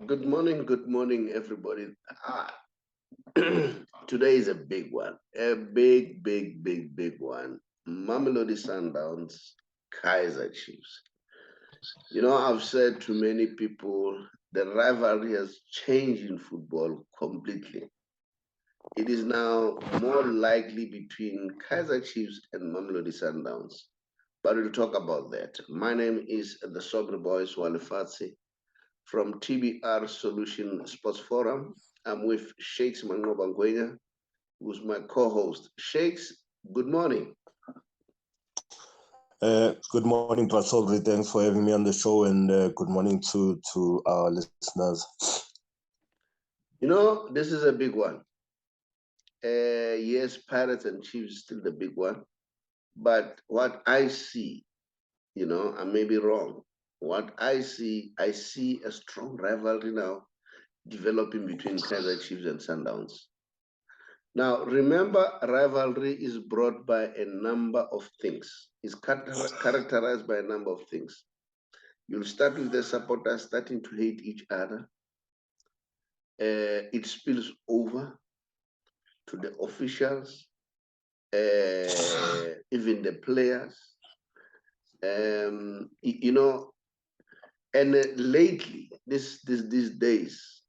Good morning, everybody. Today is a big one, a big one. Mamelodi Sundowns, Kaizer Chiefs. You know, I've said to many people, the rivalry has changed in football completely. It is now more likely between Kaizer Chiefs and Mamelodi Sundowns. But we'll talk about that. My name is the Sobre Boys Walefatsi from TBR Solutions Sports Forum. I'm with Shakes Manqoba Ngwenya, who's my co-host. Shakes, good morning. Good morning, Prasobri. Thanks for having me on the show, and good morning to our listeners. You know, this is a big one. Yes, Pirates and Chiefs still the big one. But what I see, I may be wrong. What I see a strong rivalry now developing between Kaizer Chiefs and Sundowns. Now, remember, rivalry is brought by a number of things. It's characterized by a number of things. You'll start with the supporters starting to hate each other. It spills over to the officials, even the players. And lately, these days,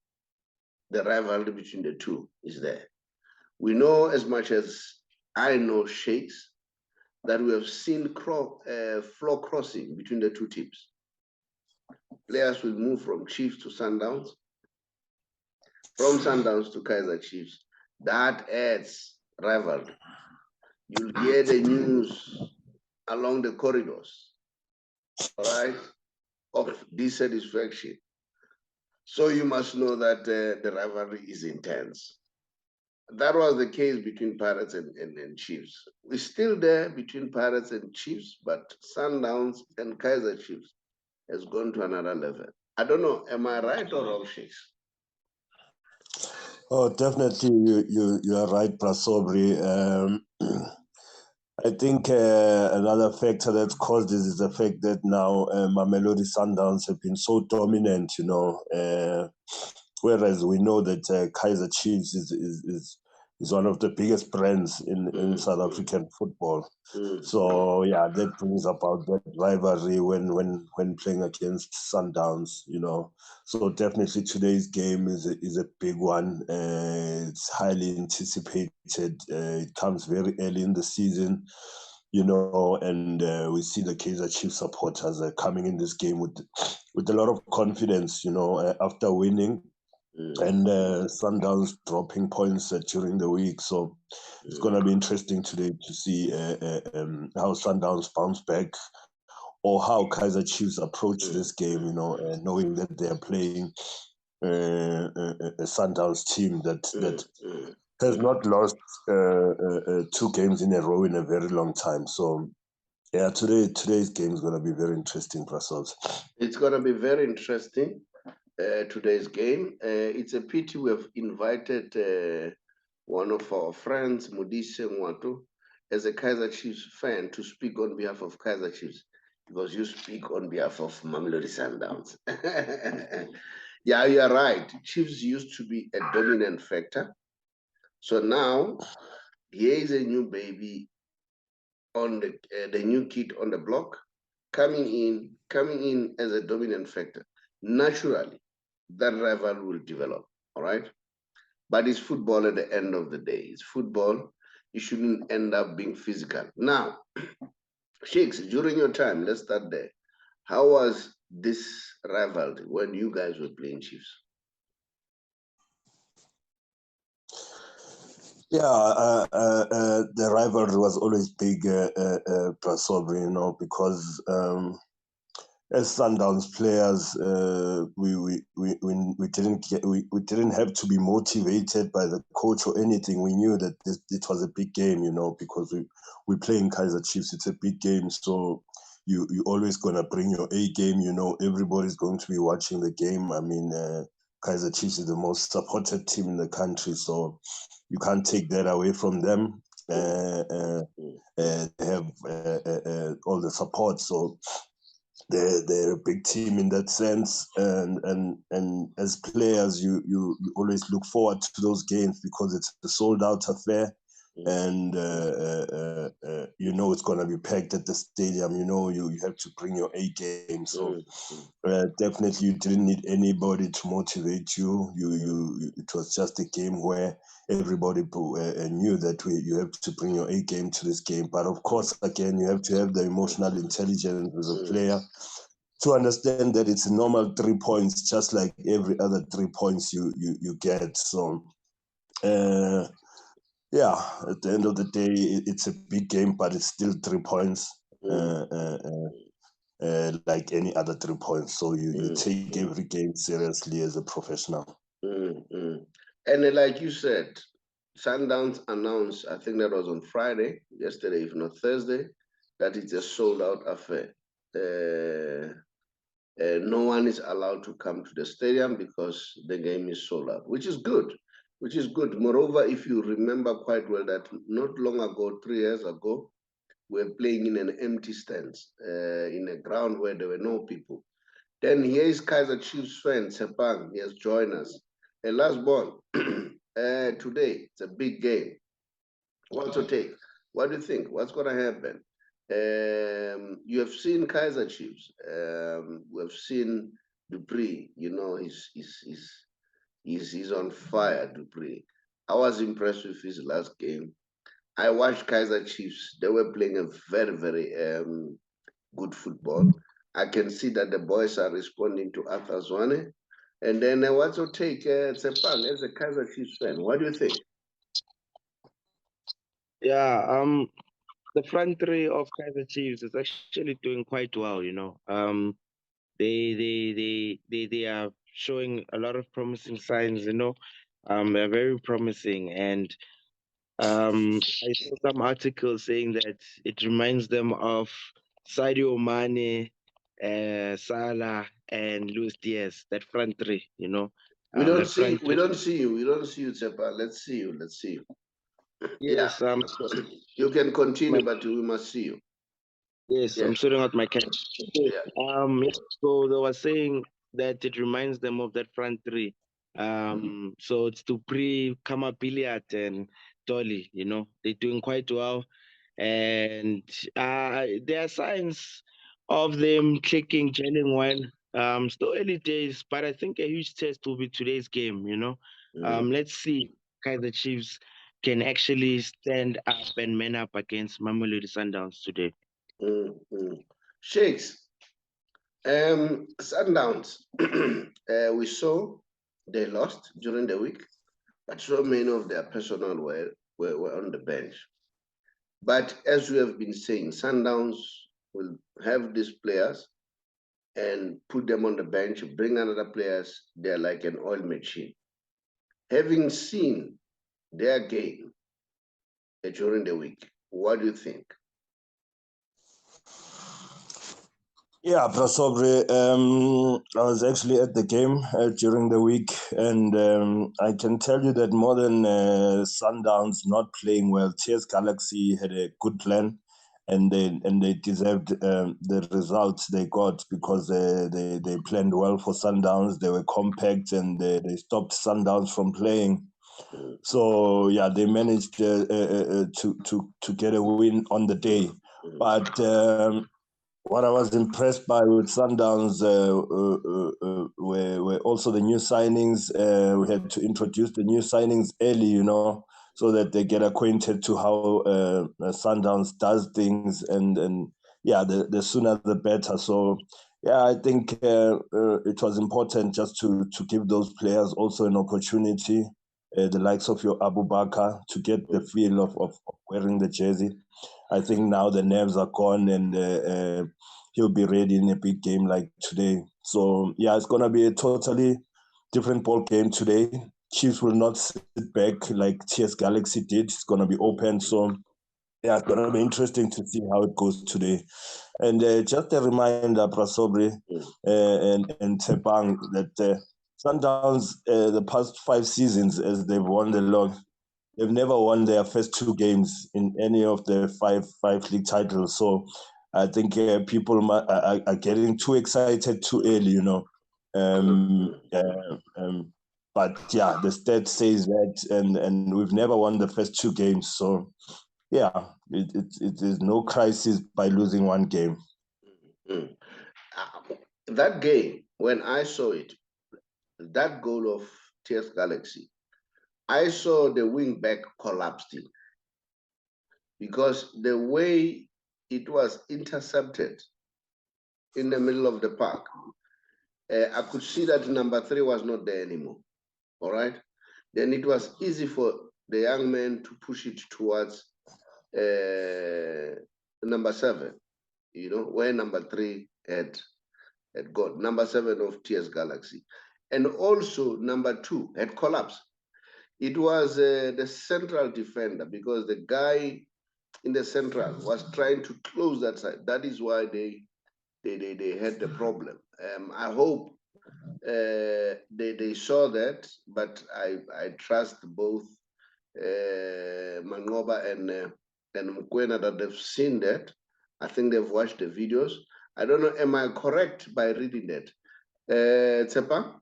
the rivalry between the two is there. We know as much as I know Shakes that we have seen floor crossing between the two teams. Players will move from Chiefs to Sundowns, from Sundowns to Kaizer Chiefs. That adds rivalry. You'll hear the news along the corridors, all right, of dissatisfaction. So you must know that the rivalry is intense. That was the case between Pirates and Chiefs. We're still there between Pirates and Chiefs, but Sundowns and Kaizer Chiefs has gone to another level. I don't know, am I right or wrong, Shakes? Oh, definitely, you are right, Prasobri. I think another factor that's caused this is the fact that now Mamelodi Sundowns have been so dominant, whereas we know that Kaizer Chiefs is one of the biggest brands in South African football. So yeah, that brings about that rivalry when playing against Sundowns, So definitely today's game is a big one. It's highly anticipated. It comes very early in the season, and we see the Kaizer Chiefs supporters coming in this game with a lot of confidence, after winning. And Sundowns dropping points during the week. So it's going to be interesting today to see how Sundowns bounce back or how Kaizer Chiefs approach this game, knowing that they are playing a Sundowns team that has not lost 2 games in a row in a very long time. So yeah, today's game is going to be very interesting for ourselves. It's going to be very interesting. Today's game. It's a pity we have invited one of our friends, Modise Ngwato, as a Kaizer Chiefs fan to speak on behalf of Kaizer Chiefs, because you speak on behalf of Mamelodi Sundowns. Yeah, you are right. Chiefs used to be a dominant factor. So now, here is a new baby on the new kid on the block, coming in as a dominant factor. Naturally, that rival will develop, all right? But it's football at the end of the day. It's football. It shouldn't end up being physical. Now, Shakes, during your time, let's start there. How was this rivalry when you guys were playing Chiefs? Yeah, the rivalry was always big, Prasover, because as Sundowns players, we didn't have to be motivated by the coach or anything. We knew that it was a big game, because we play in Kaizer Chiefs. It's a big game, so you always gonna bring your A game. Everybody's going to be watching the game. I mean, Kaizer Chiefs is the most supported team in the country, so you can't take that away from them. They have all the support, so they're a big team in that sense, and as players, you always look forward to those games because it's a sold out affair, and you know it's gonna be packed at the stadium. You know you have to bring your A game, so definitely you didn't need anybody to motivate you. It was just a game where everybody knew that you have to bring your A game to this game. But of course, again, you have to have the emotional intelligence as a player to understand that it's a normal 3 points, just like every other 3 points you get. So, yeah, at the end of the day, it's a big game, but it's still 3 points. Like any other 3 points. So you take every game seriously as a professional. And like you said, Sundowns announced, I think that was on Friday, yesterday, if not Thursday, that it's a sold-out affair. No one is allowed to come to the stadium because the game is sold out, which is good. Moreover, if you remember quite well that not long ago, 3 years ago, we were playing in an empty stand, in a ground where there were no people. Then here is Kaizer Chiefs fan, Tshepang. He has joined us. Last ball, today, it's a big game. What's your take? What do you think? What's going to happen? You have seen Kaizer Chiefs. We have seen Dupree. You know, he's on fire, Dupree. I was impressed with his last game. I watched Kaizer Chiefs. They were playing a very, very good football. I can see that the boys are responding to Arthur Zwane. And then what's your take, Tshepang, as a Kaizer Chiefs fan? What do you think? Yeah, the front three of Kaizer Chiefs is actually doing quite well. You know, they are showing a lot of promising signs. You know, they're very promising, and I saw some articles saying that it reminds them of Sadio Mane, Salah, and Luis Diaz. That front three. You know, We don't that see. front We three. don't see you. We don't see you, Tshepang. Let's see you. Let's see you. Yeah. Yes, You can continue, but we must see you. yes, I'm Yes. sorting out my camera. Yeah. Yeah, so they were saying that it reminds them of that front three. So it's Dupree, Kamapiliat, and Dolly. You know, they're doing quite well, and there are signs of them clicking, gelling well. Still early days, but I think a huge test will be today's game. You know, let's see, Kaizer Chiefs can actually stand up and man up against Mamelodi Sundowns today. Shakes, Sundowns, we saw they lost during the week, but so many of their personnel were on the bench. But as we have been saying, Sundowns will have these players and put them on the bench, bring another players. They're like an oil machine. Having seen their game during the week, what do you think? Yeah, Prasobre, I was actually at the game during the week, and I can tell you that more than Sundowns not playing well, TS Galaxy had a good plan, and they deserved the results they got because they planned well for Sundowns. They were compact, and they stopped Sundowns from playing. So yeah, they managed to get a win on the day, but. What I was impressed by with Sundowns were also the new signings. We had to introduce the new signings early, you know, so that they get acquainted to how Sundowns does things, and yeah, the sooner the better. So yeah, I think it was important just to give those players also an opportunity, the likes of your Abu Bakr, to get the feel of wearing the jersey. I think now the nerves are gone, and he'll be ready in a big game like today. So yeah, it's gonna be a totally different ball game today. Chiefs will not sit back like TS Galaxy did. It's gonna be open. So yeah, it's gonna be interesting to see how it goes today. And just a reminder, Prasobri and Tshepang, that Sundowns the past 5 seasons, as they've won the league, they've never won their first 2 games in any of the five league titles. So I think people are getting too excited too early, you know. But yeah, the stat says that, and we've never won the first 2 games, so yeah, it is no crisis by losing 1 game. That game, when I saw it, that goal of TS Galaxy, I saw the wing back collapsing because the way it was intercepted in the middle of the park, I could see that number 3 was not there anymore. All right. Then it was easy for the young man to push it towards number 7, you know, where number 3 had got, number 7 of TS Galaxy. And also number 2 had collapsed. It was the central defender, because the guy in the central was trying to close that side. That is why they had the problem. I hope they saw that, but I trust both Manqoba and Ngwenya that they've seen that. I think they've watched the videos. I don't know, am I correct by reading that? Tshepang?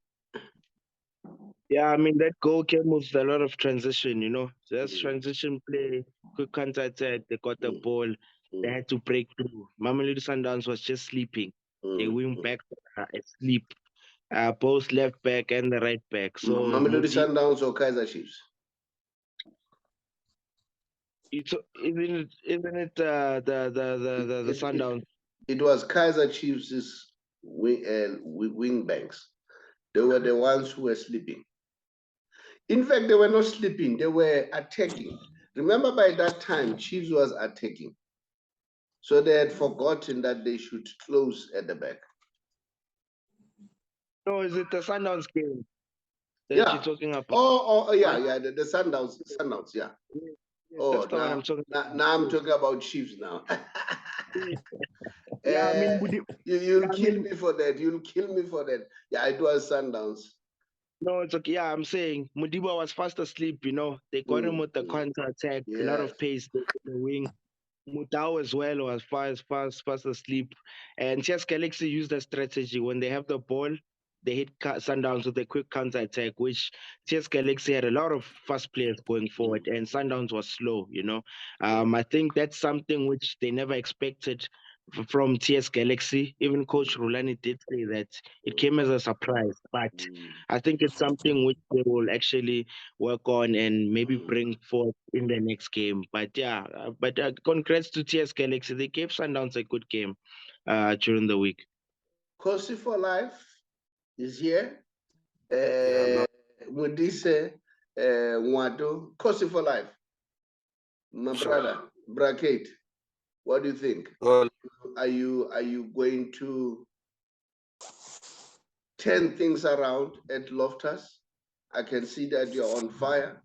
Yeah, I mean, that goal came with a lot of transition, you know. Just transition play, quick counter attack, they got the ball, they had to break through. Mamelodi Sundowns was just sleeping. They wing back asleep, both left back and the right back. So Mamelodi Sundowns or Kaizer Chiefs? Isn't it the Sundowns? It was Kaizer Chiefs' wing banks. They were the ones who were sleeping. In fact, they were not sleeping, they were attacking. Remember, by that time, Chiefs was attacking. So they had forgotten that they should close at the back. No, is it the Sundowns game that you're talking about? Oh, yeah, the Sundowns, yeah. Oh, now I'm talking about Chiefs now. Yeah, I mean, you'll kill me for that. You'll kill me for that. Yeah, it was Sundowns. No, it's okay. Yeah, I'm saying Modise was fast asleep, you know. They got him with the counter attack, a lot of pace in the wing. Mutau as well was fast asleep. And TS Galaxy used a strategy. When they have the ball, they hit Sundowns with a quick counter attack, which TS Galaxy had a lot of fast players going forward, and Sundowns was slow, you know. I think that's something which they never expected from TS Galaxy. Even Coach Rulani did say that it came as a surprise, but I think it's something which they will actually work on and maybe bring forth in the next game. But yeah, congrats to TS Galaxy. They gave Sundowns a good game during the week. Kosi for Life is here. Modise, Ngwato, Kosi for Life. My brother, Bracket, what do you think? Well, are you going to turn things around at Loftus? I can see that you're on fire.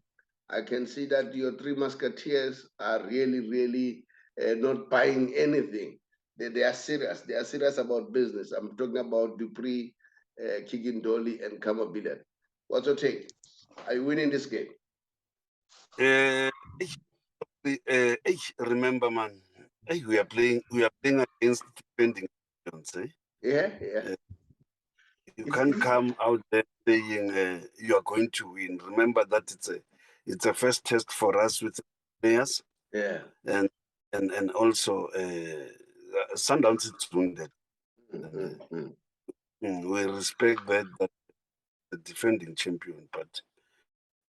I can see that your 3 musketeers are really not buying anything. They are serious. They are serious about business. I'm talking about Dupree, Kigindoli, and Kamabila. What's your take? Are you winning this game? Remember, man, we are playing against defending champions. Yeah. You can't come out there saying you are going to win. Remember that it's a first test for us with players. Yeah. And also Sundowns is wounded. We respect that the defending champion, but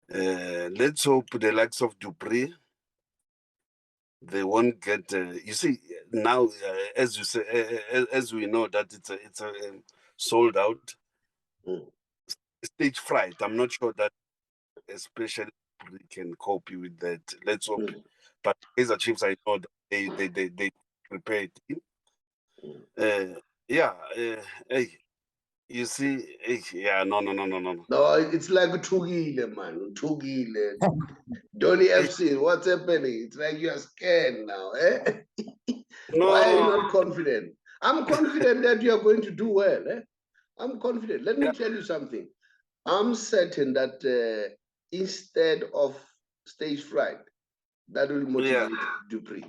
let's hope the likes of Dupree, they won't get. You see now, as you say, as we know that it's a sold out stage fright. I'm not sure that especially Dupree can cope with that. Let's hope. But Kaizer Chiefs, I know that they prepared. Hey, you see, yeah, no. No, it's like Tugile, man. Tugile. Donny FC, what's happening? It's like you are scared now, eh? No. Why are you not confident? I'm confident that you are going to do well, eh? I'm confident. Let me tell you something. I'm certain that instead of stage fright, that will motivate Dupree.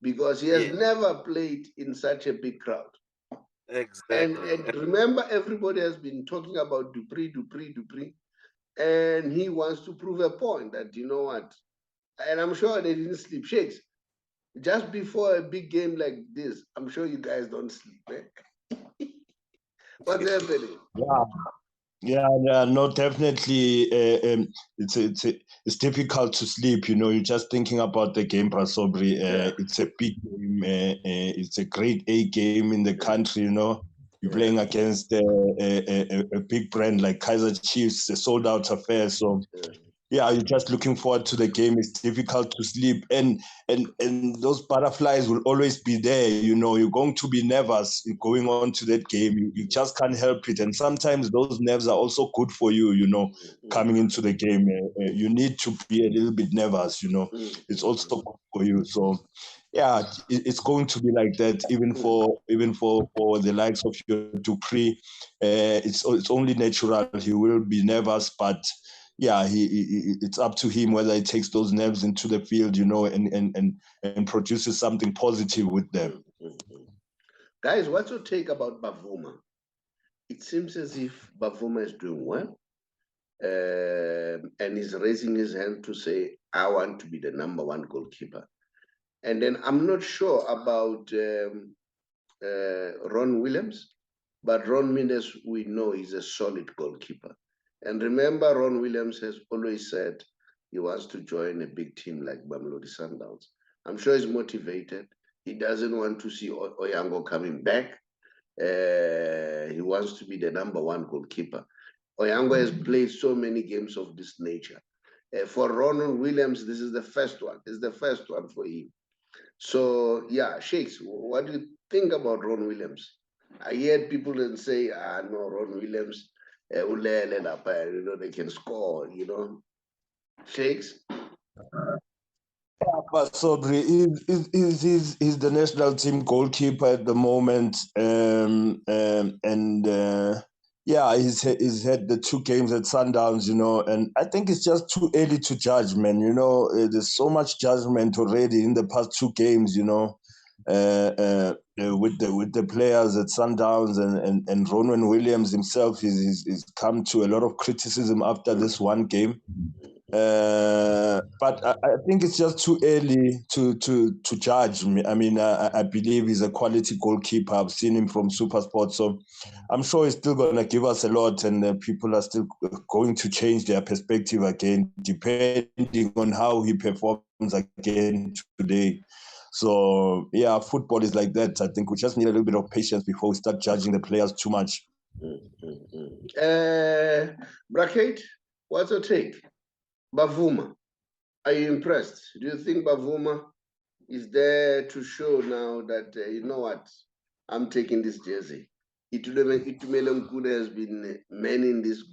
because he has never played in such a big crowd. Exactly. And remember, everybody has been talking about du Preez, and he wants to prove a point that, you know what, and I'm sure they didn't sleep. Shakes, just before a big game like this, I'm sure you guys don't sleep. Eh? What's happening? Yeah, no, definitely. It's difficult to sleep. You're just thinking about the game, Prasobri. It's a big game. It's a grade A game in the country. You're playing against a big brand like Kaizer Chiefs, a sold-out affair. So. Yeah, you're just looking forward to the game. It's difficult to sleep, and those butterflies will always be there. You're going to be nervous going on to that game. You just can't help it, and sometimes those nerves are also good for you. Coming into the game, you need to be a little bit nervous. It's also good for you. So, yeah, it's going to be like that. Even for the likes of your du Preez, it's only natural. He will be nervous, but. Yeah, it's up to him whether he takes those nerves into the field, and produces something positive with them. Guys, what's your take about Bavuma? It seems as if Bavuma is doing well, and he's raising his hand to say, I want to be the #1 goalkeeper. And then I'm not sure about Ron Williams, but Ron Williams, we know, is a solid goalkeeper. And remember, Ron Williams has always said he wants to join a big team like Mamelodi Sundowns. I'm sure he's motivated. He doesn't want to see Oyango coming back. He wants to be the #1 goalkeeper. Oyango has played so many games of this nature. For Ron Williams, this is the first one. It's the first one for him. So, yeah, Shakes, what do you think about Ron Williams? I heard people that say, no, Ron Williams, they can score, Shakes? But Sobri is the national team goalkeeper at the moment, he's had the 2 games at Sundowns, and I think it's just too early to judge, man. There's so much judgment already in the past 2 games, with the players at Sundowns, and Ronwen Williams himself is come to a lot of criticism after this one game. But I think it's just too early to judge. I mean, I believe he's a quality goalkeeper. I've seen him from SuperSport, so I'm sure he's still going to give us a lot, and people are still going to change their perspective again, depending on how he performs again today. So, yeah, football is like that. I think we just need a little bit of patience before we start judging the players too much. Bracket, what's your take? Bavuma, are you impressed? Do you think Bavuma is there to show now that, you know what, I'm taking this jersey? Itumele Ngule has been manning these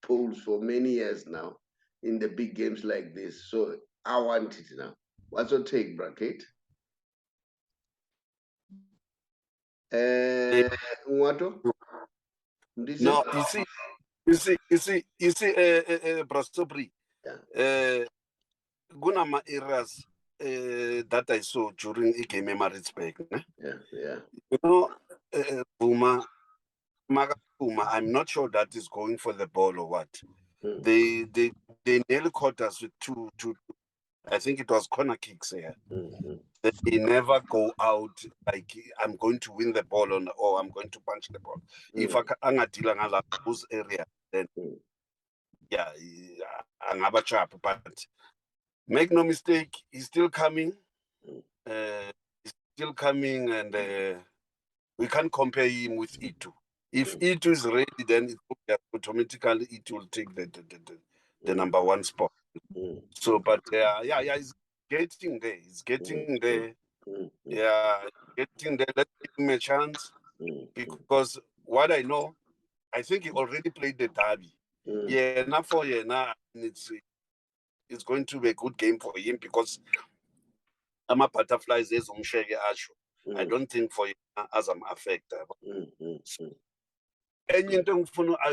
polls for many years now in the big games like this. So I want it now. What's your take, Bracket? Ngwato? No, you see, Prasobri, Gunama eras that I saw during a game in Maritzburg. Buma, I'm not sure that is going for the ball or what. They nearly caught us with two. I think it was corner kicks here. They never go out like I'm going to win the ball or I'm going to punch the ball. If I'm not dealing with those area, then yeah, I'm a chap. But make no mistake, he's still coming. He's still coming, and we can't compare him with Itu. If Itu is ready, then automatically it will take the #1 spot. So, but he's getting there. He's getting there. Yeah, getting there. Let's give him a chance, because what I know, I think he already played the derby. It's going to be a good game for him, because I'm a butterflies as I don't think for him as I'm affected. And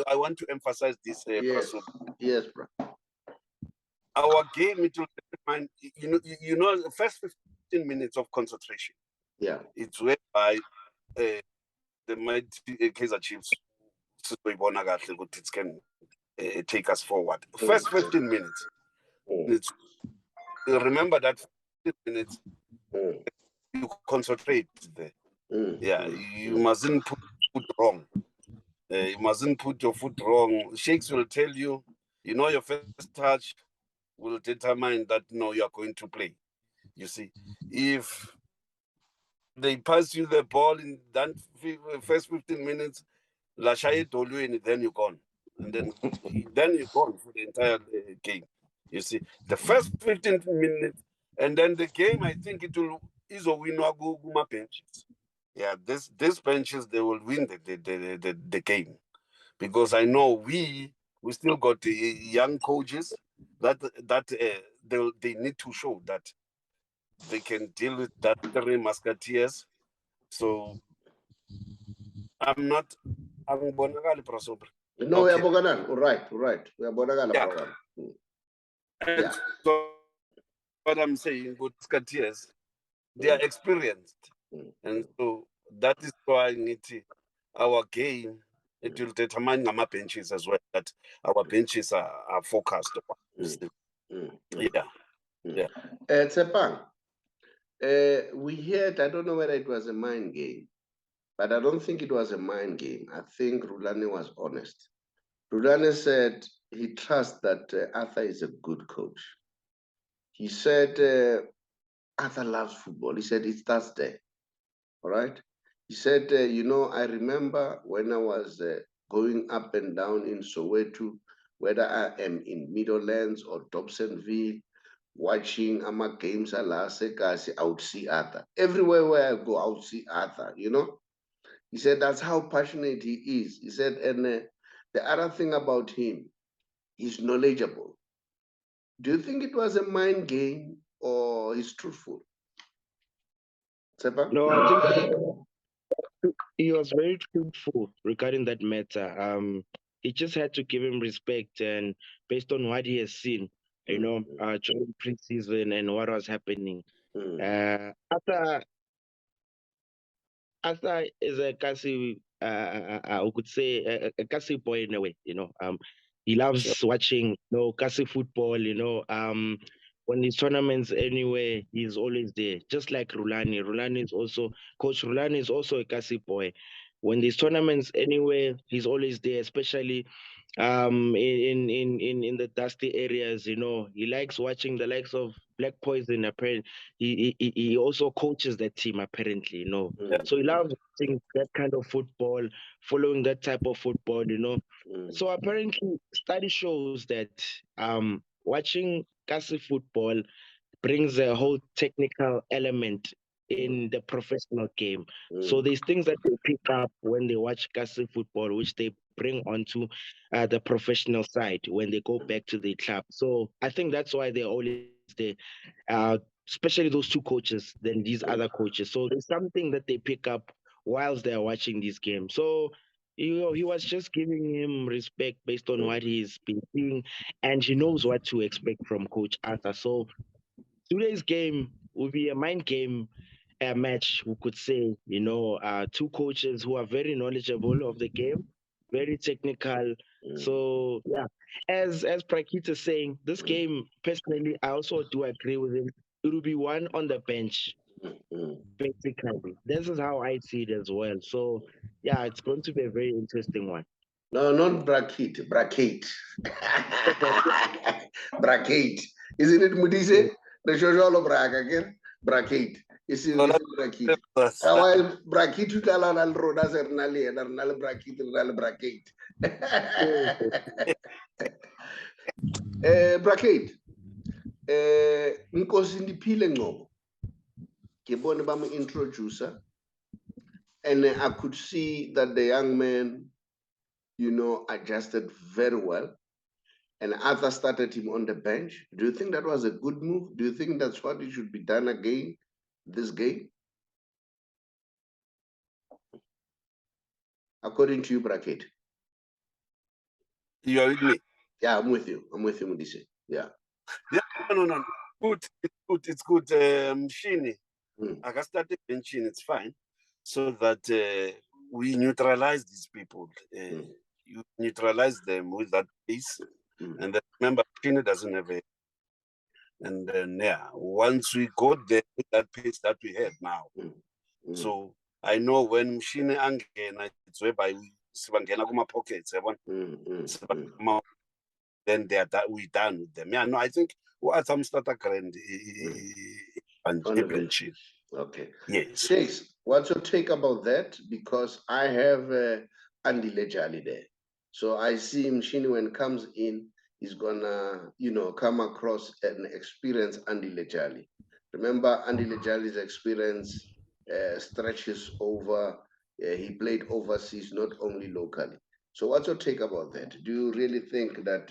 I want to emphasize this. Yes, bro. Our game, it will define, the first 15 minutes of concentration. Yeah. It's whereby the mighty Kaizer Chiefs it can take us forward. First 15 minutes. Remember that 15 minutes you concentrate there. Yeah, you mustn't put foot wrong. You mustn't put your foot wrong. Shakes will tell you, your first touch will determine that no, you are going to play. You see, if they pass you the ball in that first 15 minutes, then you're gone. And then you're gone for the entire game. You see, the first 15 minutes, and then the game, I think it will is a win or benches. Yeah, these benches, they will win the game. Because I know we still got young coaches that they need to show that they can deal with that three musketeers. So I'm bonakali prasobre. No, we are Boganan. Right. We are Bonagala program. Yeah. So what I'm saying, good musketeers, they are experienced. And so that is why our game, it will determine our benches as well, that our benches are focused on. Yeah. Tshepang, we heard, I don't know whether it was a mind game, but I don't think it was a mind game. I think Rulani was honest. Rulani said he trusts that Arthur is a good coach. He said Arthur loves football. He said it starts there. All right. He said, I remember when I was going up and down in Soweto, whether I am in Meadowlands or Dobsonville, watching Ama games I would see Arthur. Everywhere where I go, I would see Arthur, He said that's how passionate he is. He said, and the other thing about him, he's knowledgeable. Do you think it was a mind game or he's truthful? Tshepang? No, I think he was very truthful regarding that matter. He just had to give him respect, and based on what he has seen, during preseason and what was happening. Arthur is a Kasi, we could say a Kasi boy in a way. He loves watching, Kasi football. When these tournaments anyway, he's always there. Just like Rulani. Coach Rulani is also a Kasi boy. When these tournaments anyway, he's always there, especially in the dusty areas. He likes watching the likes of Black Poison. Apparently he also coaches that team apparently. So he loves watching that kind of football, following that type of football. So apparently study shows that watching Kasi football brings a whole technical element in the professional game. So there's things that they pick up when they watch Kasi football, which they bring onto the professional side when they go back to the club. So I think that's why they're always there, especially those two coaches than these other coaches. So there's something that they pick up whilst they're watching these games. So he was just giving him respect based on what he's been seeing, and he knows what to expect from Coach Arthur. So today's game will be a mind game match, we could say. Two coaches who are very knowledgeable of the game, very technical. So yeah, as Prakita is saying, this game personally, I also do agree with him. It will be one on the bench, basically. This is how I see it as well. So yeah, it's going to be a very interesting one. No, not bracket. Bracket. Bracket. Isn't it Modise? The social bracket again? Bracket. Is it bracket? While bracket you tell an roda zernali and anal bracket and bracket. Bracket. Nkosi ndiphile Ngcobo. Ngibone bami introducer. And I could see that the young man, adjusted very well. And Arthur started him on the bench. Do you think that was a good move? Do you think that's what it should be done again, this game? According to you, Bracket. You are with me? Yeah, I'm with you. I'm with you, Modise. Yeah. No. It's good. Mshini, I can start benching. It's fine, so that we neutralize these people. You neutralize them with that pace, and then remember, Mshini doesn't have a. And then once we got there with that pace that we have now, so I know when Mshini angena, it's whereby sibangena kuma pockets. Then we done with them. Yeah, no, I think what some starter grand and championship. Okay. Yes. Shakes, what's your take about that? Because I have Andy Lejali there. So I see Mshini when comes in, he's gonna, come across an experienced Andy Lejali. Remember, Andy Lejali's experience stretches over, he played overseas, not only locally. So what's your take about that? Do you really think that,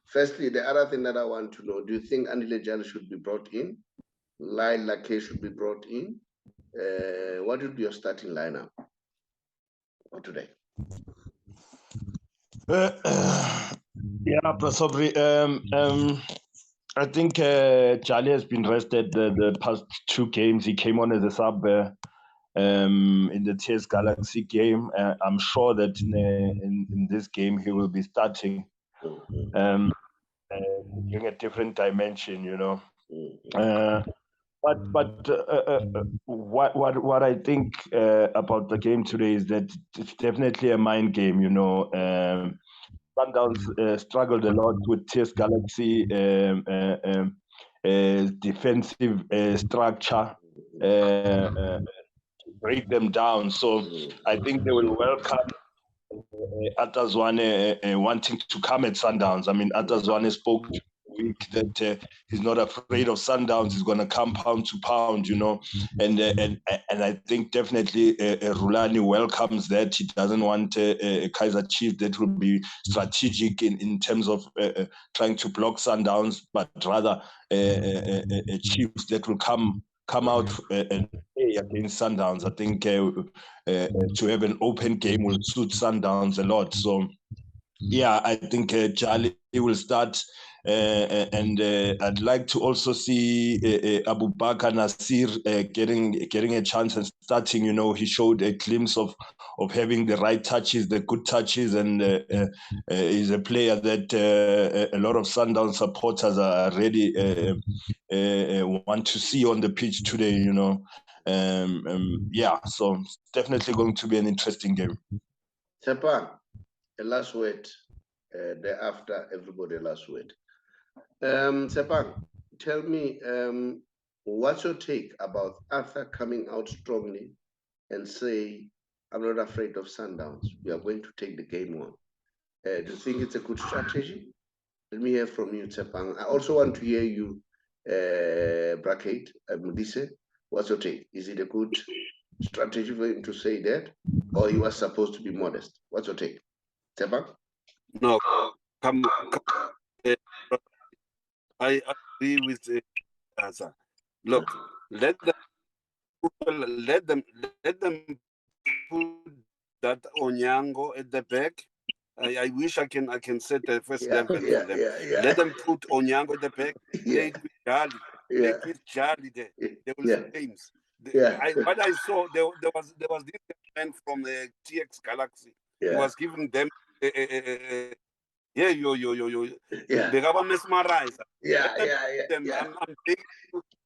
firstly, the other thing that I want to know, do you think Andy Lejali should be brought in? Lyle Lake should be brought in? What would be your starting lineup for today? Yeah, Prasobri. I think Charlie has been rested the past 2 games. He came on as a sub in the TS Galaxy game. I'm sure that in this game he will be starting in a different dimension, But what I think about the game today is that it's definitely a mind game, Sundowns struggled a lot with TS Galaxy defensive structure, break them down. So I think they will welcome Atazwane wanting to come at Sundowns. I mean, Atazwane spoke week that he's not afraid of Sundowns. He's going to come pound to pound, and I think definitely Rulani welcomes that. He doesn't want a Kaizer Chiefs that will be strategic in terms of trying to block Sundowns, but rather a Chiefs that will come out and play against Sundowns. I think to have an open game will suit Sundowns a lot. So, yeah, I think Charlie will start. And I'd like to also see Abu Bakr Nasir getting a chance and starting. He showed a glimpse of having the right touches, the good touches, and he's a player that a lot of Sundown supporters are really want to see on the pitch today. Yeah, so it's definitely going to be an interesting game. Tshepang, a last word. Thereafter, everybody last word. Tshepang, tell me, what's your take about Arthur coming out strongly and say, I'm not afraid of Sundowns. We are going to take the game on. Do you think it's a good strategy? Let me hear from you, Tshepang. I also want to hear you, Bracket, Modise. What's your take? Is it a good strategy for him to say that, or he was supposed to be modest? What's your take, Tshepang? No, I agree with answer. Look, let them put that Onyango at the back. I wish I can set the first level for them. Let them put Onyango at the back. Play with Jali. Play with Jali there. They will see games. What I saw, there was this man from the TX Galaxy. He was giving them they got mesmerized.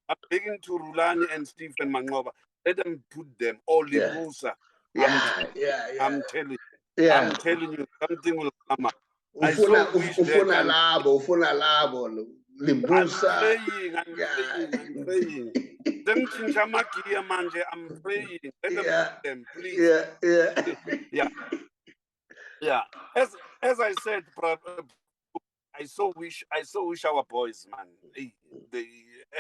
I'm begging to Rulani and Stephen Manqoba. Let them put them all Libusa. I'm telling you. I'm telling you, something will come up. I so wish that I'm praying. Them Chinchamakia manje, I'm praying. Let them put them, please. Yeah. As I said, I so wish our boys, man.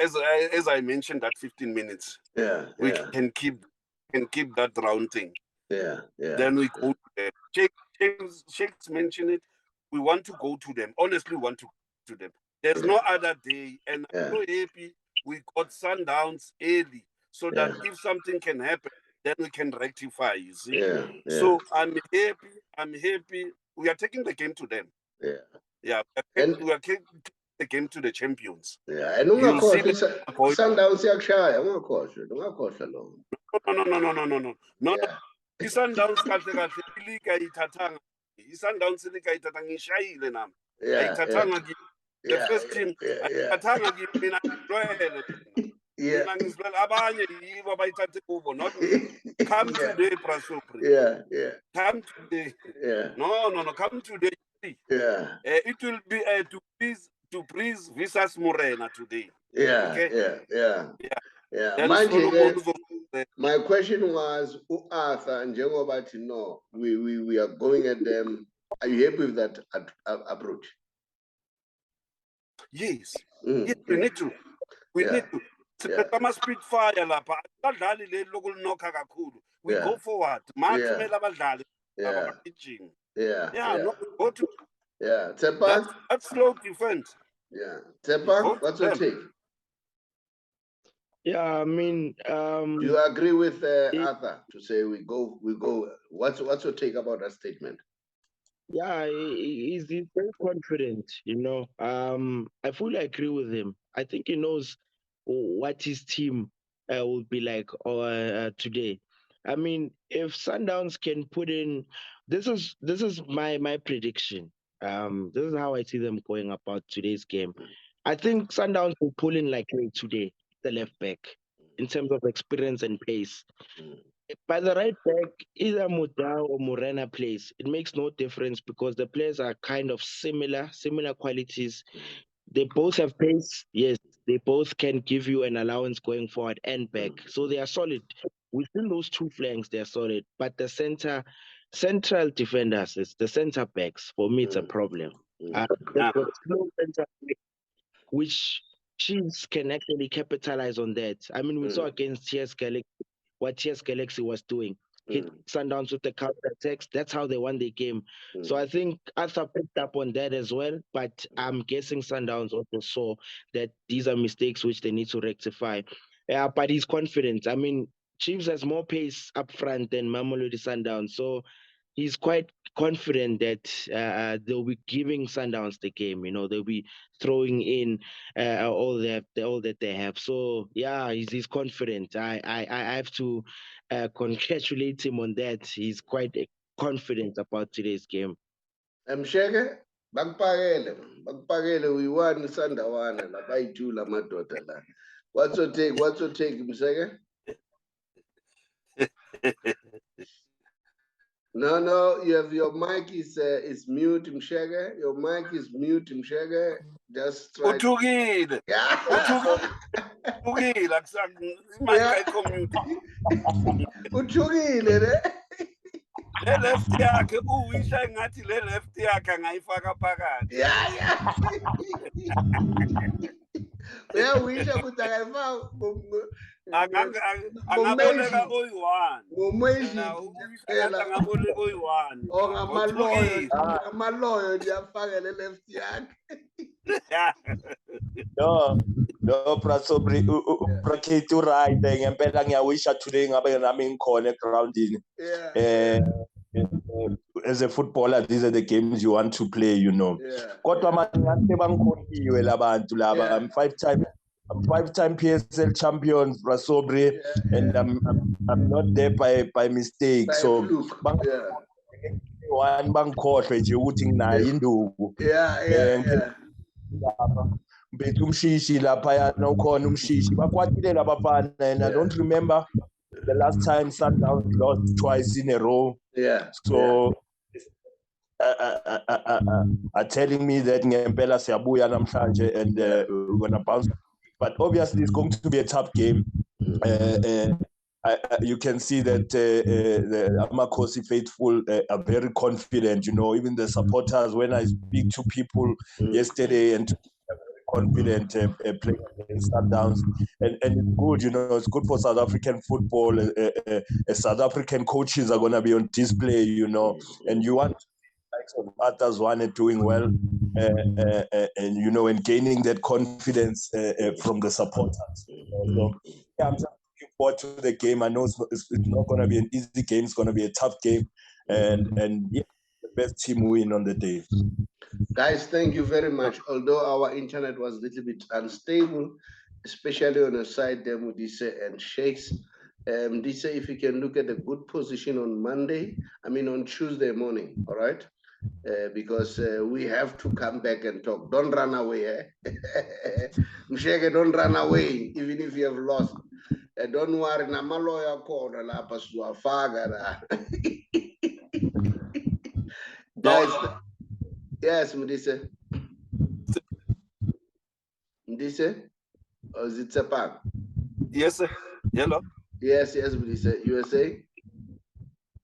As I mentioned that 15 minutes. We can keep that round thing. Then we go to them. Shakes mentioned it. We want to go to them. Honestly, want to go to them. There's no other day, and I'm so happy we got Sundowns early, so that if something can happen, then we can rectify. You see. So I'm happy. We are taking the game to them. We are taking the the game to the champions. Yeah, and You'll see Sundowns yakshaya, ungakhohlwa lo. No. I-Sundowns kahle ilika ayithathanga. I-Sundowns ilika ayithathanga ngishayile nami. Ayithathanga the first team ayithathanga mina ngilwele. Mina ngizilwele abanye yibo abayithathe kubo, not me. Come today, Prasopri. Yeah. Come today. Yeah. No, come today. Yeah. It will be to please Visas Morena today. Yeah, okay? Yeah. My question was, Arthur and Jengoba, no, we are going at them. Are you happy with that approach? Yes. Yes, we need to. We need to. Spitfire lapha. Abadlali le lokulnokha kakhulu. We go forward. Mathumela abadlali abagijima. No, go to. Yeah, Tshepang. That's slow defense. Yeah, Tshepang, what's your take? Yeah, I mean, do you agree with Arthur to say we go? What's your take about that statement? Yeah, he's very confident, you know. I fully agree with him. I think he knows what his team will be like today. I mean, if Sundowns can put in, this is my prediction. This is how I see them going about today's game. I think Sundowns will pull in like today, the left back, in terms of experience and pace. By the right back, either Muda or Morena plays. It makes no difference because the players are kind of similar qualities. They both have pace. Yes, they both can give you an allowance going forward and back. So they are solid. Within those two flanks, they are solid. But the central defenders, it's the center backs. For me, it's a problem. Slow center back, which Chiefs can actually capitalize on that. I mean, we saw against TS Galaxy what TS Galaxy was doing. Hit Sundowns with the counter attacks. That's how they won the game. So I think Arthur picked up on that as well. But I'm guessing Sundowns also saw that these are mistakes which they need to rectify. Yeah, but he's confident. I mean, Chiefs has more pace up front than Mamelodi Sundowns. So he's quite confident that they'll be giving Sundowns the game. You know, they'll be throwing in all that they have. So yeah, he's confident. I have to congratulate him on that. He's quite confident about today's game. Msheke, bakupakele we won Sandawana la bayitu la madoda la. What's your take, Msheke? No, you have your mic is mute, Msheke. Your mic is mute, Msheke. Just try. Uthukile. Uthukile akusaku mic ayikho mute. Uthukile ne? Le left yakhe uwisha ngathi le left yakhe angayifaka phakathi. Yeah. Uyawisha ukuthi akayifaka angaboleka oyi-1 angaboleka oyi-1 ngamaloyo nje afake le left yakhe. No, Prasobri, Praketi right ngempela ngiyawisha today ngabe nami ngikhona egroundini. As a footballer, these are the games you want to play, you know. Kodwa manje bangikhohliwe labantu laba. I'm five-time PSL champion, Prasobri, and I'm not there by mistake. So one bangikhohlwe nje ukuthi nginayo induku. Bethu umshishi lapha yana ukhona umshishi bakwatile labafana, and I don't remember the last time Sundowns lost twice in a row. So are telling me that ngempela siyabuya namhlanje and we're going to bounce. But obviously it's going to be a tough game. You can see that the Amakosi faithful are very confident, you know, even the supporters, when I speak to people yesterday and confident playing against Sundowns, and it's good, you know, it's good for South African football. South African coaches are going to be on display, you know, and you want others one doing well, and you know, and gaining that confidence from the supporters. So yeah, I'm just looking forward to the game. I know it's not going to be an easy game; it's going to be a tough game, and yeah, the best team win on the day. Guys, thank you very much. Although our internet was a little bit unstable, especially on the side there, Modise and Shakes. Modise, if you can look at a good position on on Tuesday morning, all right? Because we have to come back and talk. Don't run away, eh? Msheke, don't run away, even if you have lost. Don't worry, namaloya corner la paswafaga. Guys, yes, Modise. Modise? Or is it Tshepang? Yes, sir. Hello? Yes, Modise. You were saying?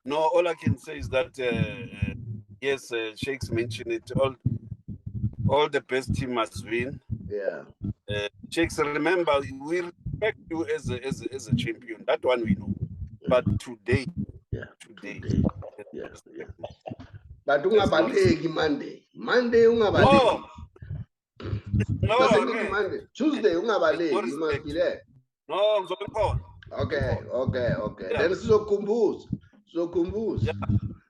No, all I can say is that, yes, Shakes mentioned it. All the best team must win. Yeah. Shakes, remember, we respect you as a champion. That one we know. But today, Yeah. today. Yeah. But ungabaleki Monday ungabaleki. No, Monday. Tuesday ungabaleki. You must be there. No, ngizokhona. Okay. Yeah. Then sizokhumbuza.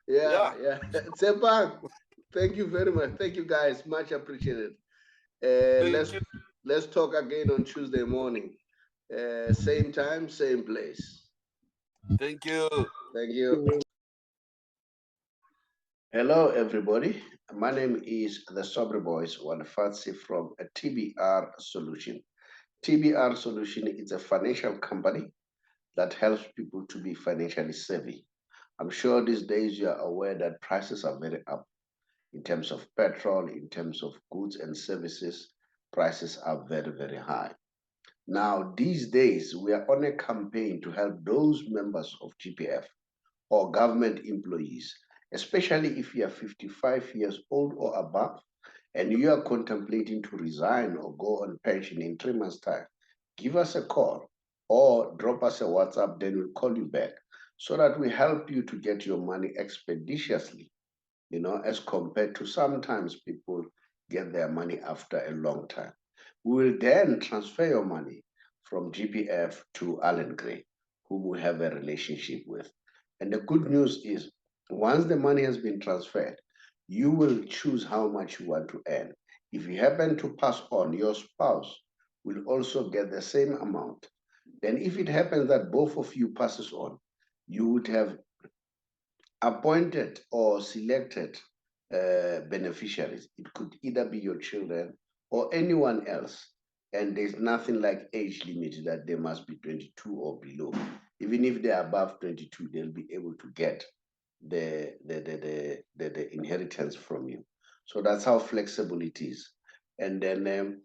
Yeah. Tshepang, thank you very much. Thank you guys. Much appreciated. Let's talk again on Tuesday morning. Same time, same place. Thank you. Thank you. Hello, everybody. My name is the Sobre Boys, Wanafatsi from a TBR Solution. TBR Solution is a financial company that helps people to be financially savvy. I'm sure these days you are aware that prices are very up in terms of petrol, in terms of goods and services. Prices are very, very high. Now, these days, we are on a campaign to help those members of GPF or government employees, especially if you are 55 years old or above, and you are contemplating to resign or go on pension in 3 months' time. Give us a call or drop us a WhatsApp, then we'll call you back so that we help you to get your money expeditiously, as compared to sometimes people get their money after a long time. We will then transfer your money from GPF to Allen Gray, whom we have a relationship with. And the good news is, once the money has been transferred, you will choose how much you want to earn. If you happen to pass on, your spouse will also get the same amount. Then if it happens that both of you passes on, you would have appointed or selected beneficiaries. It could either be your children or anyone else. And there's nothing like age limit that they must be 22 or below. Even if they're above 22, they'll be able to get the inheritance from you. So that's how flexible it is. And then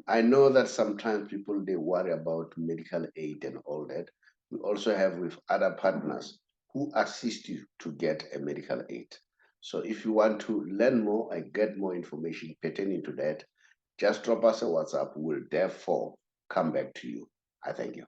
I know that sometimes people, they worry about medical aid and all that. We also have with other partners who assist you to get a medical aid. So if you want to learn more and get more information pertaining to that, just drop us a WhatsApp. We'll therefore come back to you. I thank you.